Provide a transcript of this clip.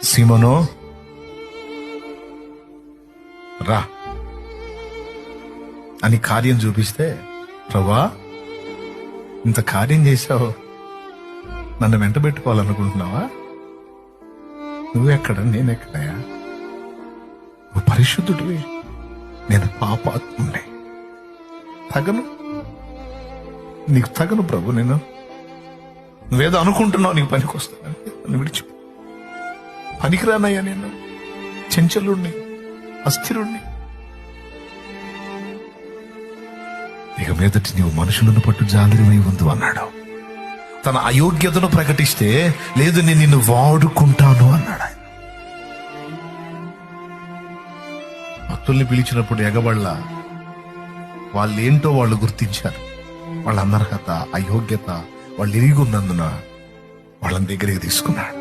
సీమోను రా అని కార్యం చూపిస్తే, ప్రభా ఇంత కార్యం చేశావు, నన్ను వెంట పెట్టుకోవాలనుకుంటున్నావా? నువ్వెక్కడ, నేనెక్కడయా? నువ్వు పరిశుద్ధుడివి, నేను పాపాత్ముడిని. తగను, నీకు తగను ప్రభు. నేను నువ్వేదో అనుకుంటున్నావు నీకు పనికి వస్తానని, నన్ను విడిచి పనికిరానయ్యా. నేను చెంచలుణ్ణి, అస్థిరుణ్ణి. ఇక మీదటి నీవు మనుషులను పట్టు జాగ్రత్తమై ఉండు అన్నాడు. తన అయోగ్యతను ప్రకటిస్తే, లేదు నేను నిన్ను వాడుకుంటాను అన్నాడు. భక్తుల్ని పిలిచినప్పుడు ఎగబళ్ళ వాళ్ళేంటో వాళ్ళు గుర్తించారు. వాళ్ళ అనర్హత, అయోగ్యత వాళ్ళు ఎరిగి ఉన్నందున వాళ్ళని దగ్గరికి తీసుకున్నాడు.